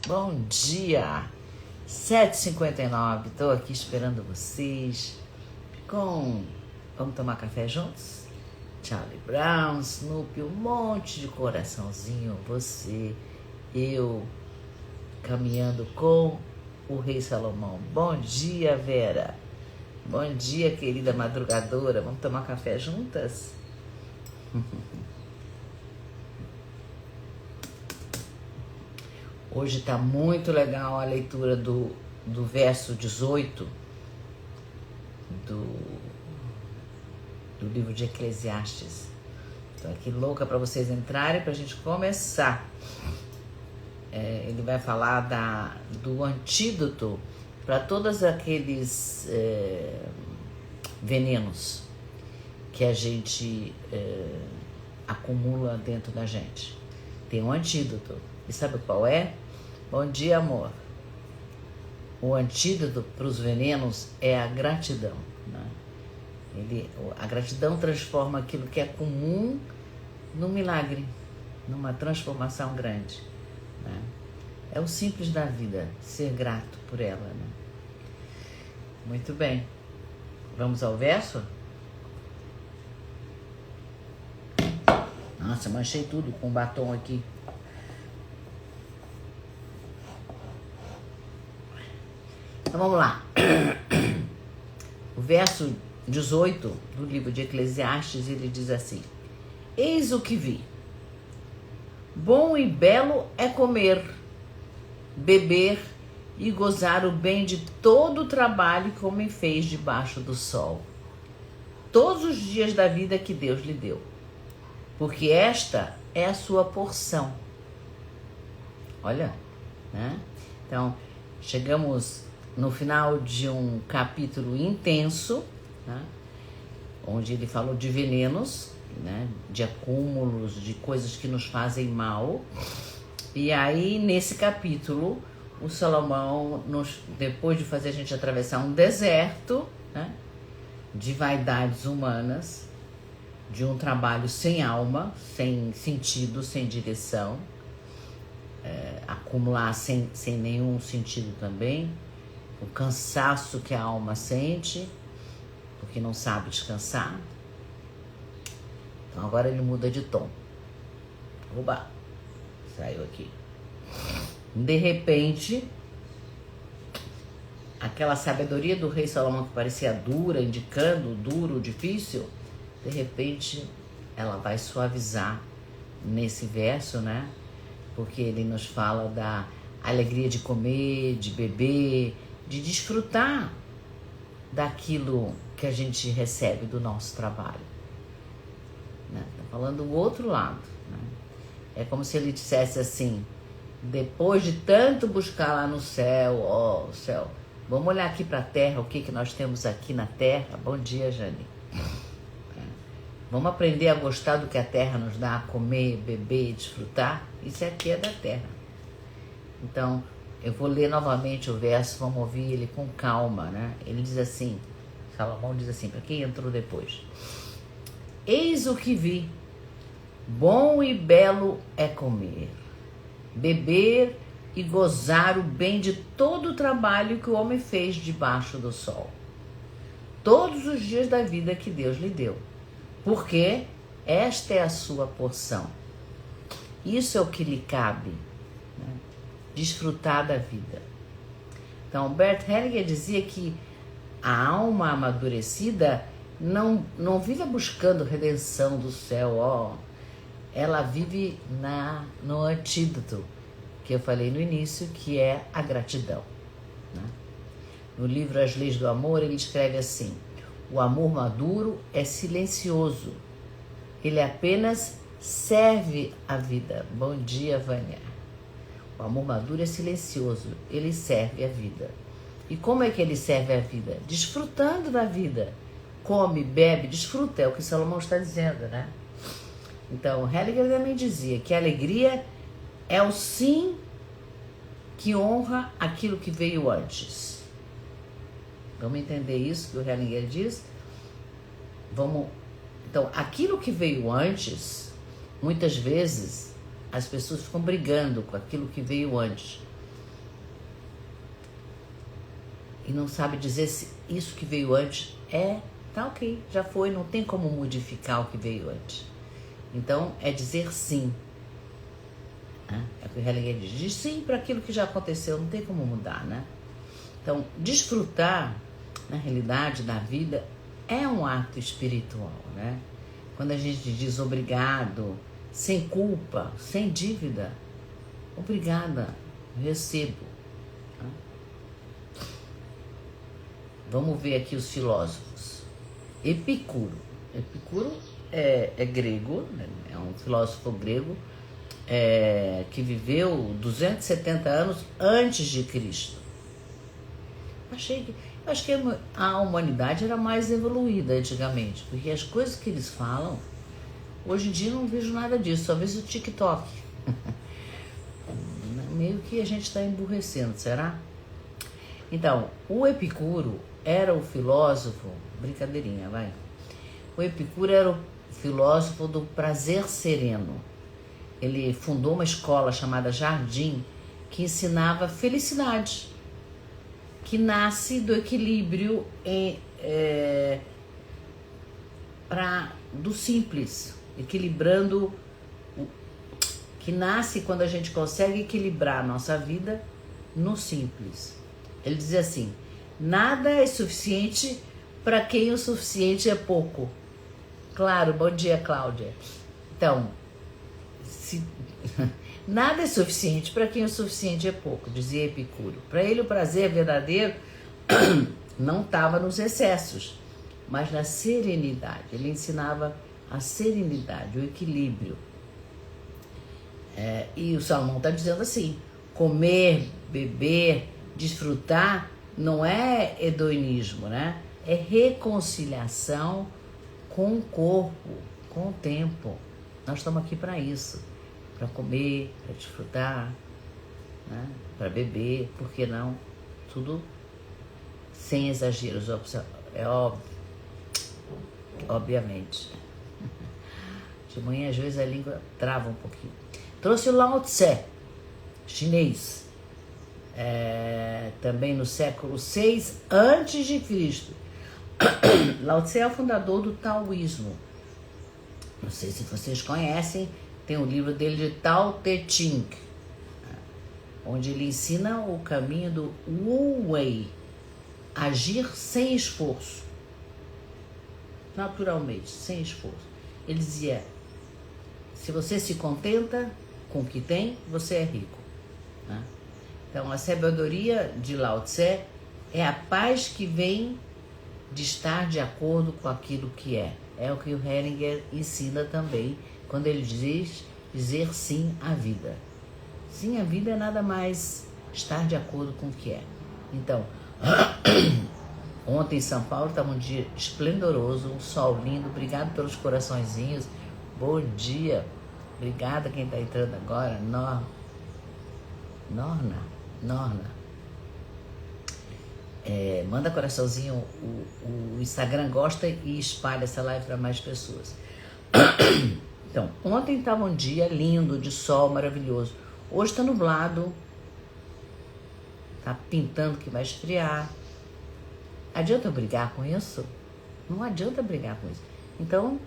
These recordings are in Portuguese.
Bom dia, 7h59, estou aqui esperando vocês Vamos tomar café juntos? Charlie Brown, Snoopy, um monte de coraçãozinho, você, eu, caminhando com o Rei Salomão. Bom dia, Vera. Bom dia, querida madrugadora. Vamos tomar café juntas? Hoje está muito legal a leitura do verso 18 do livro de Eclesiastes. Estou aqui louca para vocês entrarem, para a gente começar. Ele vai falar do antídoto para todos aqueles venenos que a gente acumula dentro da gente. Tem um antídoto. E sabe qual é? Bom dia, amor. O antídoto para os venenos é a gratidão, né? A gratidão transforma aquilo que é comum num milagre, numa transformação grande, né? É o simples da vida, ser grato por ela, né? Muito bem. Vamos ao verso? Nossa, manchei tudo com batom aqui. Então vamos lá. O verso 18 do livro de Eclesiastes, ele diz assim: eis o que vi. Bom e belo é comer, beber e gozar o bem de todo o trabalho que o homem fez debaixo do sol, todos os dias da vida que Deus lhe deu, porque esta é a sua porção. Olha, né? Então, chegamos no final de um capítulo intenso, né? Onde ele falou de venenos, né? De acúmulos, de coisas que nos fazem mal. E aí, nesse capítulo, o Salomão, depois de fazer a gente atravessar um deserto, né? De vaidades humanas, de um trabalho sem alma, sem sentido, sem direção, acumular sem nenhum sentido também, o cansaço que a alma sente, porque não sabe descansar. Então agora ele muda de tom. Oba! Saiu aqui. De repente, aquela sabedoria do rei Salomão que parecia dura, indicando duro, difícil, de repente ela vai suavizar nesse verso, né? Porque ele nos fala da alegria de comer, de beber, de desfrutar daquilo que a gente recebe do nosso trabalho, né? Tá falando o outro lado, né? É como se ele dissesse assim: depois de tanto buscar lá no céu, ó, céu, vamos olhar aqui para a terra, o que nós temos aqui na terra. Bom dia, Jane. Vamos aprender a gostar do que a terra nos dá, comer, beber, desfrutar. Isso aqui é da terra. Então, eu vou ler novamente o verso, vamos ouvir ele com calma, né? Ele diz assim, Salomão diz assim, para quem entrou depois: eis o que vi, bom e belo é comer, beber e gozar o bem de todo o trabalho que o homem fez debaixo do sol, todos os dias da vida que Deus lhe deu, porque esta é a sua porção. Isso é o que lhe cabe, né? Desfrutar da vida. Então, Bert Hellinger dizia que a alma amadurecida não vive buscando redenção do céu, ó. Ela vive no antídoto que eu falei no início, que é a gratidão, né? No livro As Leis do Amor, ele escreve assim: o amor maduro é silencioso, ele apenas serve a vida. Bom dia, Vânia. O amor maduro é silencioso, ele serve a vida. E como é que ele serve a vida? Desfrutando da vida. Come, bebe, desfruta, é o que Salomão está dizendo, né? Então, Hellinger também dizia que a alegria é o sim que honra aquilo que veio antes. Vamos entender isso que o Hellinger diz? Então, aquilo que veio antes, muitas vezes as pessoas ficam brigando com aquilo que veio antes. e não sabe dizer se isso que veio antes tá ok, já foi, não tem como modificar o que veio antes. Então, é dizer sim. É o que o Hellinger diz sim para aquilo que já aconteceu, não tem como mudar, né? Então, desfrutar, na realidade, da vida é um ato espiritual, né? Quando a gente diz obrigado, sem culpa, sem dívida, obrigada, recebo. Vamos ver aqui os filósofos. Epicuro. Epicuro é grego, né? É um filósofo grego que viveu 270 anos antes de Cristo. Acho que a humanidade era mais evoluída antigamente, porque as coisas que eles falam, hoje em dia eu não vejo nada disso, só vejo o TikTok. Meio que a gente está emburrecendo, será? Então, o Epicuro era o filósofo, brincadeirinha, vai. O Epicuro era o filósofo do prazer sereno. Ele fundou uma escola chamada Jardim, que ensinava felicidade, que nasce do equilíbrio do simples, equilibrando, que nasce quando a gente consegue equilibrar a nossa vida no simples. Ele dizia assim: nada é suficiente para quem o suficiente é pouco. Claro, bom dia, Cláudia. Então, nada é suficiente para quem o suficiente é pouco, dizia Epicuro. Para ele, o prazer verdadeiro não estava nos excessos, mas na serenidade. Ele ensinava a serenidade, o equilíbrio. E o Salomão está dizendo assim: comer, beber, desfrutar não é hedonismo, né? É reconciliação com o corpo, com o tempo. Nós estamos aqui para isso, para comer, para desfrutar, né? Para beber, por que não? Tudo sem exageros, é óbvio, obviamente. De manhã, às vezes, a língua trava um pouquinho. Trouxe o Lao Tse, chinês, também no século VI a.C. Lao Tse é o fundador do taoísmo. Não sei se vocês conhecem, tem um livro dele de Tao Te Ching, onde ele ensina o caminho do Wu Wei, agir sem esforço, naturalmente, sem esforço. Ele dizia: se você se contenta com o que tem, você é rico, né? Então, a sabedoria de Lao Tse é a paz que vem de estar de acordo com aquilo que é. É o que o Hellinger ensina também, quando ele diz dizer sim à vida. Sim à vida é nada mais estar de acordo com o que é. Então, ontem em São Paulo estava um dia esplendoroso, um sol lindo. Obrigado pelos coraçõezinhos. Bom dia. Obrigada quem está entrando agora. Norna. Manda coraçãozinho, o Instagram gosta e espalha essa live para mais pessoas. Então, ontem estava um dia lindo, de sol maravilhoso. Hoje está nublado, está pintando que vai esfriar. Adianta eu brigar com isso? Não adianta brigar com isso. Então,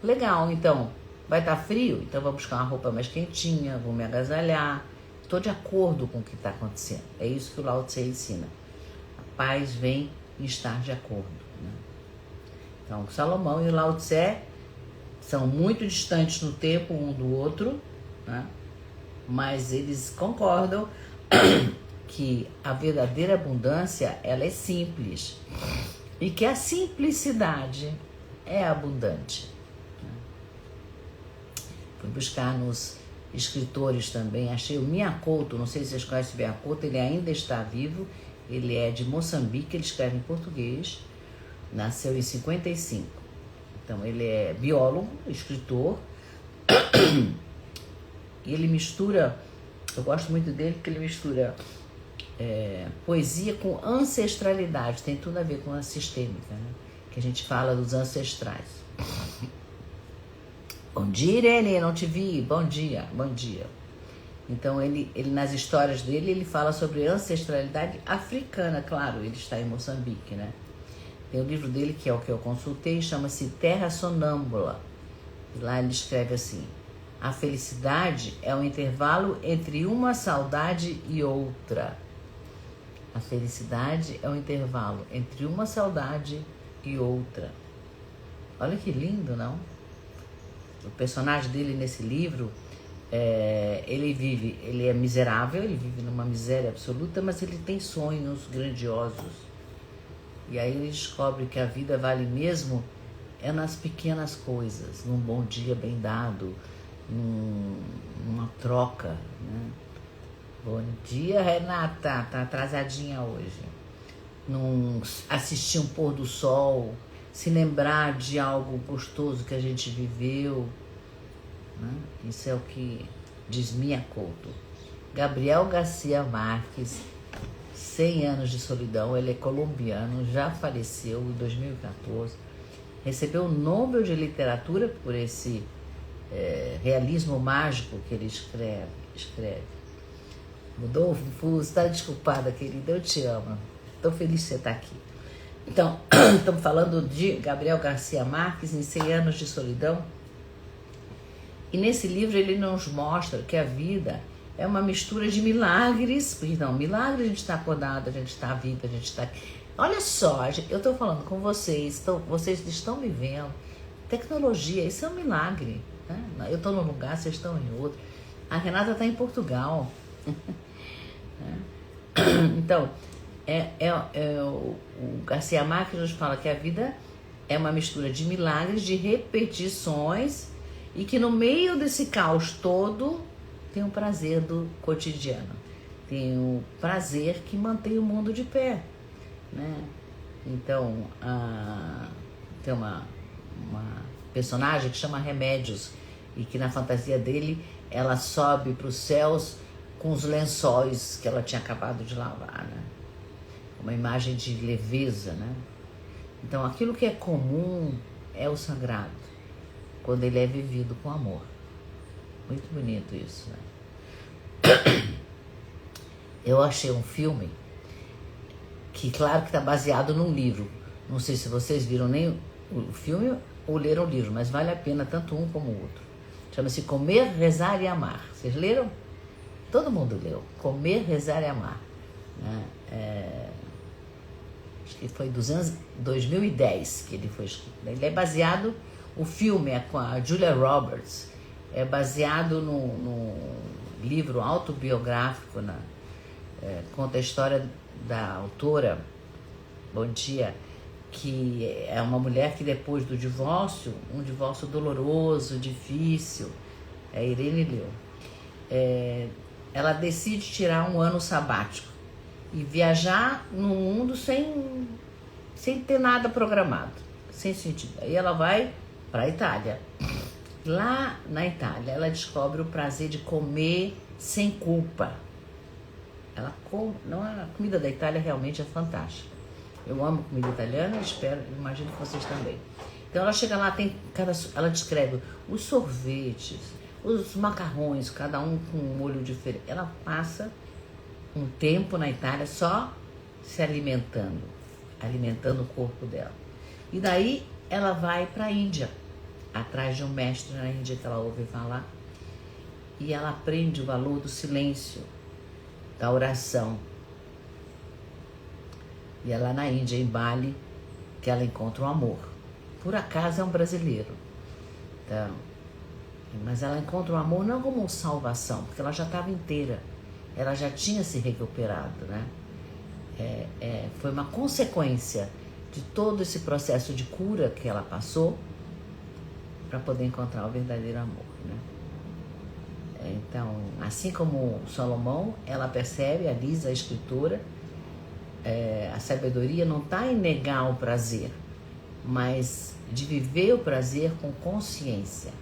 legal, então, vai estar frio? Então vou buscar uma roupa mais quentinha, vou me agasalhar. Estou de acordo com o que está acontecendo. É isso que o Lao Tse ensina. A paz vem em estar de acordo, né? Então, Salomão e o Lao Tse são muito distantes no tempo um do outro, né? Mas eles concordam que a verdadeira abundância, ela é simples e que a simplicidade é abundante. Fui buscar nos escritores também, achei o Miyakoto, não sei se vocês conhecem o Miyakoto, ele ainda está vivo, ele é de Moçambique, ele escreve em português, nasceu em 55. Então ele é biólogo, escritor, e ele mistura, eu gosto muito dele porque ele mistura poesia com ancestralidade, tem tudo a ver com a sistêmica, né? Que a gente fala dos ancestrais. Bom dia, Irene, não te vi, bom dia. Então ele nas histórias dele, ele fala sobre ancestralidade africana, claro, ele está em Moçambique, né? Tem o livro dele, que é o que eu consultei, chama-se Terra Sonâmbula. E lá ele escreve assim: a felicidade é um intervalo entre uma saudade e outra. A felicidade é um intervalo entre uma saudade e outra. Olha que lindo, não? O personagem dele nesse livro, ele é miserável, ele vive numa miséria absoluta, mas ele tem sonhos grandiosos. E aí ele descobre que a vida vale mesmo nas pequenas coisas, num bom dia bem dado, numa troca, né? Bom dia, Renata, tá atrasadinha hoje. Assistir um pôr do sol, se lembrar de algo gostoso que a gente viveu, né? Isso é o que diz Mia Couto. Gabriel Garcia Marques, 100 anos de solidão, ele é colombiano, já faleceu em 2014, recebeu o Nobel de Literatura por esse realismo mágico que ele escreve. Mudou o fuso, está desculpada, querida, eu te amo, estou feliz de você estar aqui. Então, estamos falando de Gabriel Garcia Marques em 100 anos de solidão, e nesse livro ele nos mostra que a vida é uma mistura de milagres, milagres, a gente está acordado, a gente está vivo, a gente está aqui. Olha só, eu estou falando com vocês, vocês estão me vendo, tecnologia, isso é um milagre, né? Eu estou num lugar, vocês estão em outro. A Renata está em Portugal. Então, o Garcia Marques nos fala que a vida é uma mistura de milagres, de repetições, e que no meio desse caos todo tem o prazer do cotidiano, tem o prazer que mantém o mundo de pé, né? Então, tem uma personagem que chama Remédios, e que na fantasia dele ela sobe para os céus com os lençóis que ela tinha acabado de lavar, né? Uma imagem de leveza, né? Então, aquilo que é comum é o sagrado, quando ele é vivido com amor. Muito bonito isso, né? Eu achei um filme que, claro que está baseado num livro. Não sei se vocês viram nem o filme ou leram o livro, mas vale a pena tanto um como o outro. Chama-se Comer, Rezar e Amar. Vocês leram? Todo mundo leu. Comer, Rezar e Amar, né? Acho que foi 2010 que ele foi escrito. Ele é baseado, o filme é com a Julia Roberts, é baseado no livro autobiográfico, conta a história da autora, bom dia, que é uma mulher que depois do divórcio, um divórcio doloroso, difícil, a Irene leu, ela decide tirar um ano sabático e viajar no mundo sem ter nada programado, sem sentido. Aí ela vai para a Itália. Lá na Itália, ela descobre o prazer de comer sem culpa. A comida da Itália realmente é fantástica. Eu amo comida italiana, imagino que vocês também. Então ela chega lá, ela descreve os sorvetes, os macarrões, cada um com um molho diferente. Ela passa um tempo na Itália só se alimentando o corpo dela. E daí ela vai para a Índia, atrás de um mestre na Índia que ela ouve falar, e ela aprende o valor do silêncio, da oração. E é lá na Índia, em Bali, que ela encontra o amor. Por acaso é um brasileiro. Então, mas ela encontra o amor não como salvação, porque ela já estava inteira, ela já tinha se recuperado, né? Foi uma consequência de todo esse processo de cura que ela passou para poder encontrar o verdadeiro amor, né? Então, assim como Salomão, ela percebe, a Lisa, a escritora, a sabedoria não está em negar o prazer, mas de viver o prazer com consciência.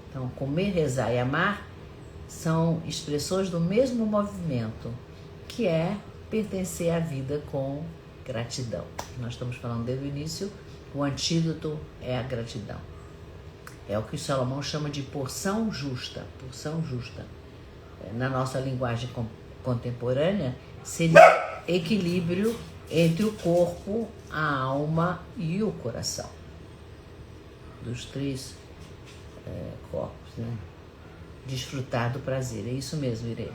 Então, comer, rezar e amar são expressões do mesmo movimento, que é pertencer à vida com gratidão. Nós estamos falando desde o início, o antídoto é a gratidão. É o que Salomão chama de porção justa. Porção justa. Na nossa linguagem contemporânea, seria equilíbrio entre o corpo, a alma e o coração. Dos três corpos, né? Desfrutar do prazer. É isso mesmo, Irene.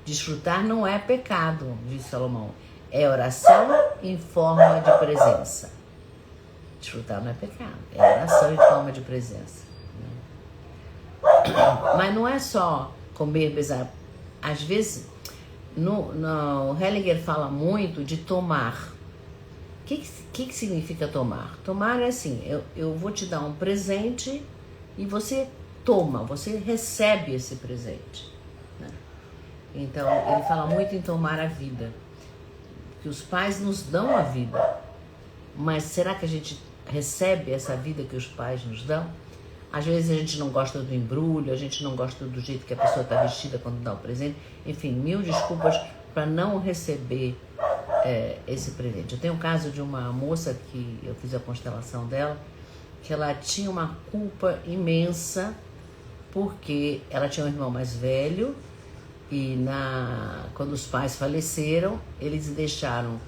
Desfrutar não é pecado, diz Salomão. É oração em forma de presença. Desfrutar não é pecado. É oração em forma de presença. Mas não é só comer, besar. Às vezes, o Hellinger fala muito de tomar. O que significa tomar? Tomar é assim, eu vou te dar um presente e você toma, você recebe esse presente. Né? Então, ele fala muito em tomar a vida. Que os pais nos dão a vida. Mas será que a gente recebe essa vida que os pais nos dão? Às vezes a gente não gosta do embrulho, a gente não gosta do jeito que a pessoa está vestida quando dá o presente. Enfim, mil desculpas para não receber esse presente. Eu tenho um caso de uma moça que eu fiz a constelação dela, que ela tinha uma culpa imensa porque ela tinha um irmão mais velho e quando os pais faleceram, eles deixaram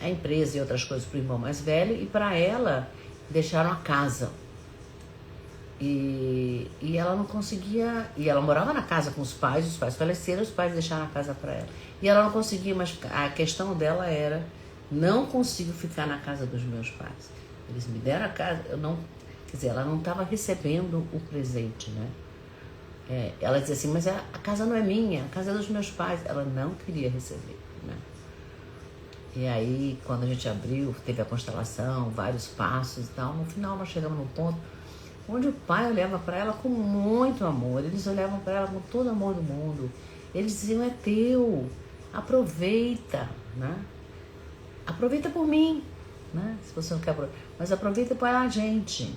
a empresa e outras coisas para o irmão mais velho e para ela deixaram a casa. E ela não conseguia... E ela morava na casa com os pais faleceram, os pais deixaram a casa para ela. E ela não conseguia, mas a questão dela era: não consigo ficar na casa dos meus pais. Eles me deram a casa, eu não... Quer dizer, ela não estava recebendo o presente, né? Ela dizia assim, mas a casa não é minha, a casa é dos meus pais. Ela não queria receber, né? E aí, quando a gente abriu, teve a constelação, vários passos e tal, no final nós chegamos num ponto onde o pai olhava para ela com muito amor, eles olhavam para ela com todo o amor do mundo. Eles diziam, é teu, aproveita, né? Aproveita por mim, né? Se você não quer aproveitar, mas aproveita para a gente.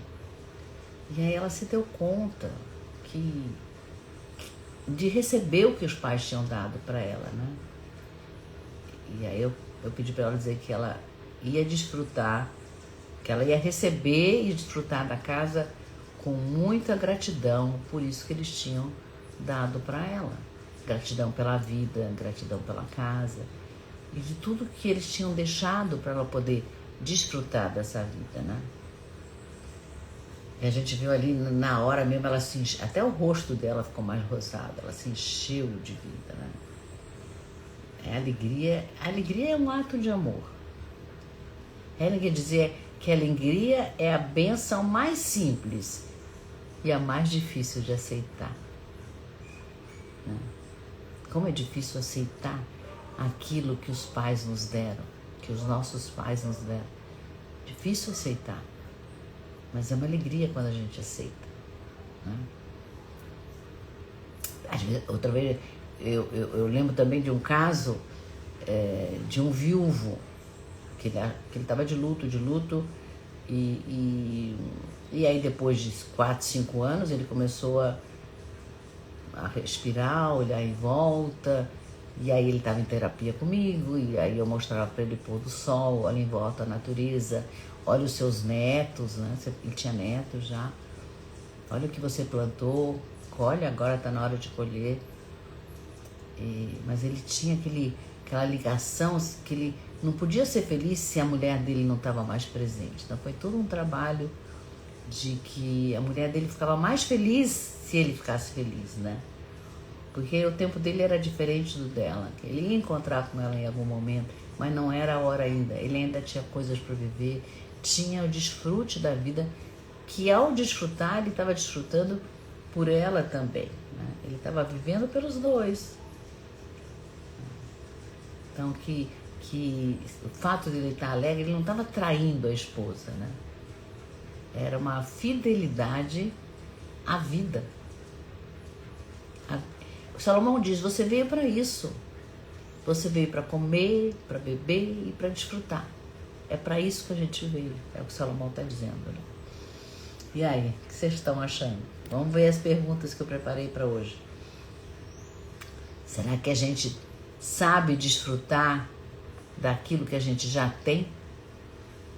E aí ela se deu conta de receber o que os pais tinham dado para ela, né? E aí eu pedi para ela dizer que ela ia desfrutar, que ela ia receber e desfrutar da casa com muita gratidão por isso que eles tinham dado para ela. Gratidão pela vida, gratidão pela casa e de tudo que eles tinham deixado para ela poder desfrutar dessa vida, né? E a gente viu ali na hora mesmo, ela até o rosto dela ficou mais rosado, ela se encheu de vida, né? A alegria é um ato de amor. Hellinger dizia que a alegria é a bênção mais simples e a mais difícil de aceitar. Como é difícil aceitar aquilo que os pais nos deram, que os nossos pais nos deram. Difícil aceitar, mas é uma alegria quando a gente aceita, né? Às vezes, outra vez, eu lembro também de um caso de um viúvo, que ele estava de luto, e aí depois de 4, 5 anos ele começou a respirar, olhar em volta, e aí ele estava em terapia comigo, e aí eu mostrava para ele o pôr do sol, olha em volta a natureza, olha os seus netos, né? Ele tinha netos já, olha o que você plantou, olha, agora está na hora de colher. Mas ele tinha aquela ligação que ele não podia ser feliz se a mulher dele não estava mais presente. Então foi todo um trabalho de que a mulher dele ficava mais feliz se ele ficasse feliz, né? Porque o tempo dele era diferente do dela. Ele ia encontrar com ela em algum momento, mas não era a hora ainda. Ele ainda tinha coisas para viver, tinha o desfrute da vida, que ao desfrutar, ele estava desfrutando por ela também, né? Ele estava vivendo pelos dois. Então, que o fato de ele estar alegre, ele não estava traindo a esposa, né? Era uma fidelidade à vida. O Salomão diz, você veio para isso. Você veio para comer, para beber e para desfrutar. É para isso que a gente veio. É o que o Salomão está dizendo, né? E aí, o que vocês estão achando? Vamos ver as perguntas que eu preparei para hoje. Será que a gente sabe desfrutar daquilo que a gente já tem?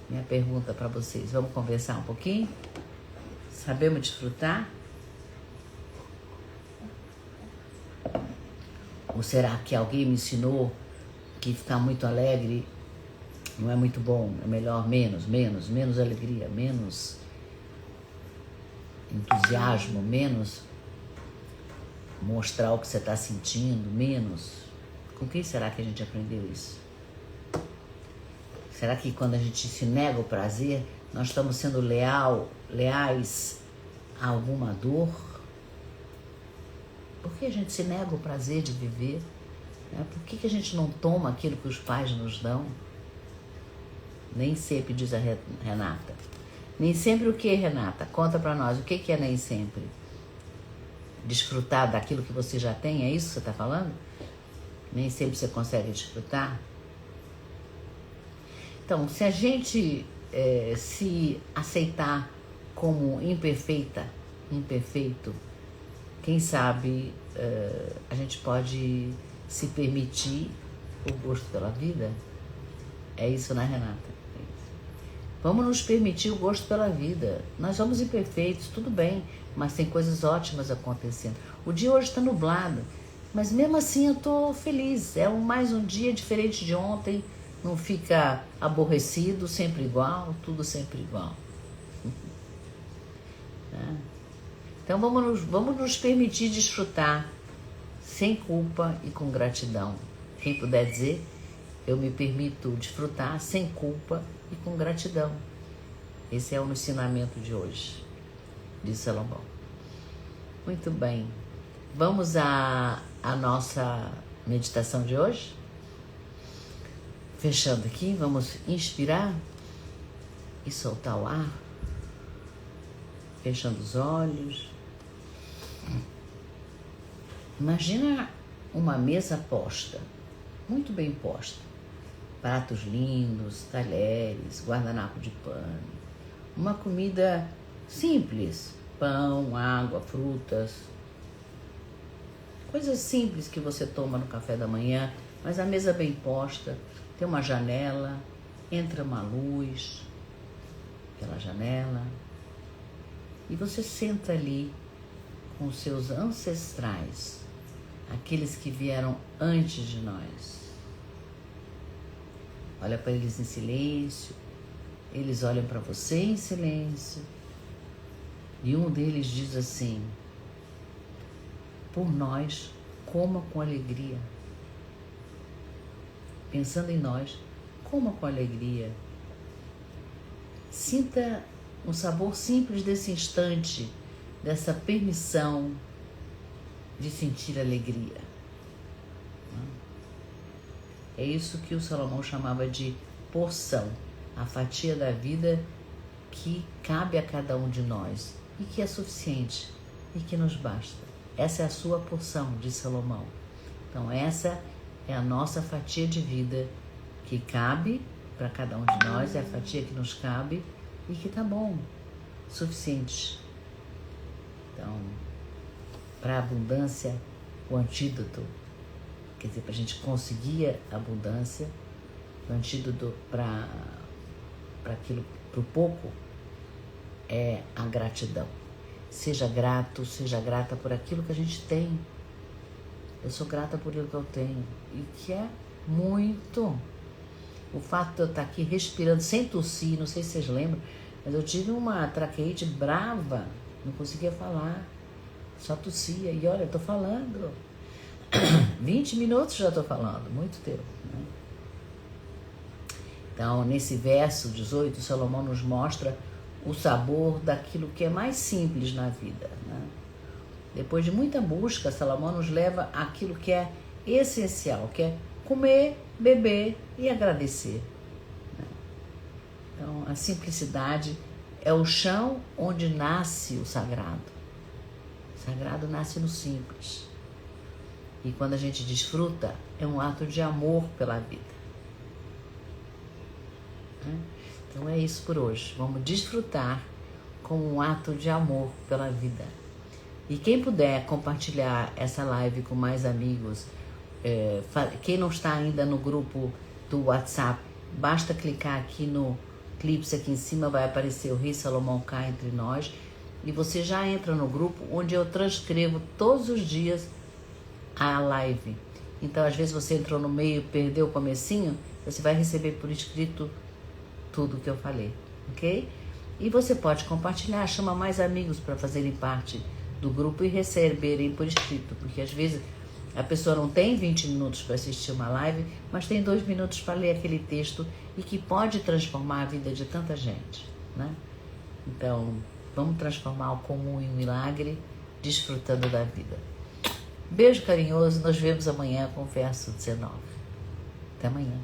Minha pergunta para vocês, vamos conversar um pouquinho? Sabemos desfrutar? Ou será que alguém me ensinou que ficar muito alegre não é muito bom? É melhor menos alegria, menos entusiasmo, menos mostrar o que você está sentindo, menos. Com quem será que a gente aprendeu isso? Será que quando a gente se nega o prazer, nós estamos sendo leais a alguma dor? Por que a gente se nega o prazer de viver? Por que a gente não toma aquilo que os pais nos dão? Nem sempre, diz a Renata. Nem sempre o que, Renata? Conta pra nós, o que é nem sempre? Desfrutar daquilo que você já tem, é isso que você está falando? Nem sempre você consegue desfrutar? Então, se a gente se aceitar como imperfeito, quem sabe a gente pode se permitir o gosto pela vida? É isso, né, Renata? É isso. Vamos nos permitir o gosto pela vida. Nós somos imperfeitos, tudo bem, mas tem coisas ótimas acontecendo. O dia hoje está nublado, mas mesmo assim eu estou feliz. É mais um dia diferente de ontem. Não fica aborrecido, sempre igual, tudo sempre igual. Então vamos nos permitir desfrutar sem culpa e com gratidão. Quem puder dizer, eu me permito desfrutar sem culpa e com gratidão. Esse é o ensinamento de hoje, de Salomão. Muito bem. Vamos à nossa meditação de hoje? Fechando aqui, vamos inspirar e soltar o ar. Fechando os olhos. Imagina uma mesa posta, muito bem posta. Pratos lindos, talheres, guardanapo de pano. Uma comida simples, pão, água, frutas. Coisas simples que você toma no café da manhã, mas a mesa bem posta. Tem uma janela, entra uma luz pela janela e você senta ali com os seus ancestrais, aqueles que vieram antes de nós. Olha para eles em silêncio, eles olham para você em silêncio e um deles diz assim: por nós, coma com alegria. Pensando em nós, coma com alegria. Sinta o sabor simples desse instante, dessa permissão de sentir alegria. É isso que o Salomão chamava de porção, a fatia da vida que cabe a cada um de nós e que é suficiente e que nos basta. Essa é a sua porção, diz Salomão. Então essa é a nossa fatia de vida que cabe para cada um de nós, é a fatia que nos cabe e que tá bom, suficiente. Então, para a abundância, o antídoto, quer dizer, para a gente conseguir a abundância, o antídoto para aquilo, para o pouco, é a gratidão. Seja grato, seja grata por aquilo que a gente tem. Eu sou grata por aquilo que eu tenho. E que é muito. O fato de eu estar aqui respirando sem tossir, não sei se vocês lembram, mas eu tive uma traqueite brava, não conseguia falar, só tossia. E olha, eu tô falando. 20 minutos já tô falando, muito tempo. Né? Então, nesse verso 18, Salomão nos mostra o sabor daquilo que é mais simples na vida. Né? Depois de muita busca, Salomão nos leva àquilo que é essencial, que é comer, beber e agradecer. Né? Então, a simplicidade é o chão onde nasce o sagrado. O sagrado nasce no simples. E quando a gente desfruta, é um ato de amor pela vida. Né? Então é isso por hoje. Vamos desfrutar como um ato de amor pela vida. E quem puder compartilhar essa live com mais amigos, quem não está ainda no grupo do WhatsApp, basta clicar aqui no eclipse aqui em cima vai aparecer o Rei Salomão cá entre nós. E você já entra no grupo onde eu transcrevo todos os dias a live. Então, às vezes você entrou no meio, perdeu o comecinho, você vai receber por escrito tudo que eu falei, ok? E você pode compartilhar, chama mais amigos para fazerem parte do grupo e receberem por escrito, porque às vezes a pessoa não tem 20 minutos para assistir uma live, mas tem 2 minutos para ler aquele texto e que pode transformar a vida de tanta gente, né? Então, vamos transformar o comum em um milagre, desfrutando da vida. Beijo carinhoso, nos vemos amanhã com o verso 19. Até amanhã.